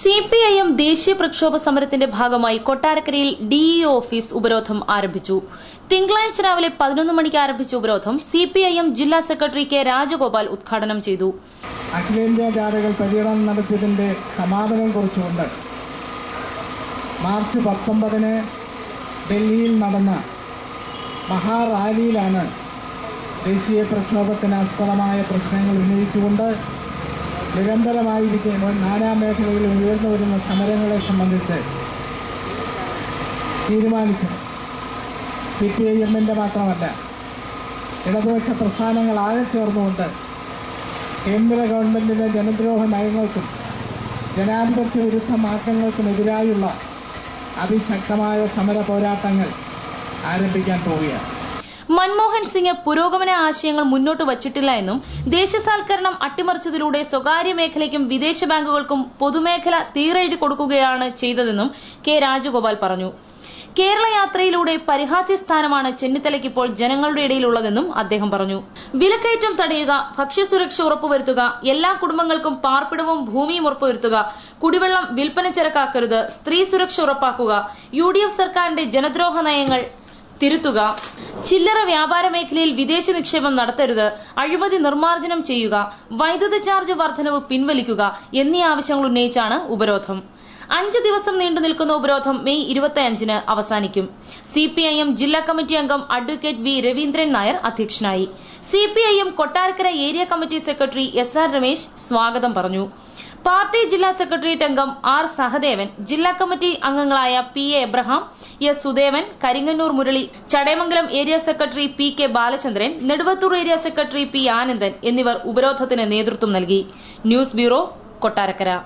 CPIM ദേശീയ പ്രക്ഷോഭ സമരത്തിന്റെ ഭാഗമായി കൊട്ടാരക്കരയിൽ ഡിഇഒ ഓഫീസ് ഉപരോധം ആരംഭിച്ചു. തിങ്കളാഴ്ച രാവിലെ 11 മണിക്ക് ആരംഭിച്ച ഉപരോധം സിപിഐഎം ജില്ലാ സെക്രട്ടറി കെ രാജഗോപാൽ ഉദ്ഘാടനം ചെയ്തു. അഖിലേന്ത്യാ ജാഥകൾ പര്യടനം നടത്തിയതിന്റെ സമാപനം കുറിച്ചുകൊണ്ട് മാർച്ച് 19 ഡൽഹിയിൽ നടന്ന മഹാറാലിയിലാണ് ദേശീയ പ്രക്ഷോഭത്തിന് ആസ്പദമായ പ്രശ്നങ്ങൾ ഉന്നയിച്ചുകൊണ്ട് നിരന്തരമായിരിക്കുന്ന നാനാമേഖലകളിൽ ഉയർന്നു വരുന്ന സമരങ്ങളെ സംബന്ധിച്ച് തീരുമാനിച്ചത്. സിപിഐഎമ്മിൻ്റെ മാത്രമല്ല, ഇടതുപക്ഷ പ്രസ്ഥാനങ്ങളാകെ ചേർന്നുകൊണ്ട് കേന്ദ്ര ഗവൺമെൻറ്റിൻ്റെ ജനദ്രോഹ നയങ്ങൾക്കും ജനാധിപത്യ വിരുദ്ധ മാറ്റങ്ങൾക്കുമെതിരായുള്ള അതിശക്തമായ സമര പോരാട്ടങ്ങൾ ആരംഭിക്കാൻ പോവുകയാണ്. മൻമോഹൻ സിംഗ് പുരോഗമന ആശയങ്ങൾ മുന്നോട്ട് വച്ചിട്ടില്ല എന്നും ദേശസാൽക്കരണം അട്ടിമറിച്ചതിലൂടെ സ്വകാര്യ മേഖലയ്ക്കും വിദേശ ബാങ്കുകൾക്കും പൊതുമേഖല തീരെഴുതി കൊടുക്കുകയാണ് ചെയ്തതെന്നും കെ രാജഗോപാൽ പറഞ്ഞു. കേരള യാത്രയിലൂടെ പരിഹാസ്യ സ്ഥാനമാണ് ചെന്നിത്തലയ്ക്കിപ്പോൾ ജനങ്ങളുടെ ഇടയിലുള്ളതെന്നും അദ്ദേഹം പറഞ്ഞു. വിലക്കയറ്റം തടയുക, ഭക്ഷ്യസുരക്ഷ ഉറപ്പുവരുത്തുക, എല്ലാ കുടുംബങ്ങൾക്കും പാർപ്പിടവും ഭൂമിയും ഉറപ്പുവരുത്തുക, കുടിവെള്ളം വിൽപ്പന ചരക്കാക്കരുത്, സ്ത്രീ സുരക്ഷ ഉറപ്പാക്കുക, UDF സർക്കാരിന്റെ ജനദ്രോഹ നയങ്ങൾ തിരുത്തുക, ചില്ലറ വ്യാപാര മേഖലയിൽ വിദേശ നിക്ഷേപം നടത്തരുത്, അഴിമതി നിർമ്മാർജ്ജനം ചെയ്യുക, വൈദ്യുത ചാർജ് വർധനവ് പിൻവലിക്കുക എന്നീ ആവശ്യങ്ങൾ ഉന്നയിച്ചാണ് ഉപരോധം. 5 ദിവസം നീണ്ടുനിൽക്കുന്ന ഉപരോധം മെയ് 25-ന് അവസാനിക്കും. സിപിഐഎം ജില്ലാ കമ്മിറ്റി അംഗം അഡ്വക്കേറ്റ് വി രവീന്ദ്രൻ നായർ അധ്യക്ഷനായി. CPIM Kottarakkara area committee secretary SR Ramesh സ്വാഗതം പറഞ്ഞു. പാർട്ടി ജില്ലാ സെക്രട്ടേറിയറ്റ് അംഗം R സഹദേവൻ, ജില്ലാ കമ്മിറ്റി അംഗങ്ങളായ PA Abraham, S Sudevan, Karingannoor Murali, Chadayamangalam area secretary PK Balachandran, Neduvathoor area secretary P Anandan എന്നിവർ ഉപരോധത്തിന് നേതൃത്വം നൽകി. News bureau, Kottarakkara.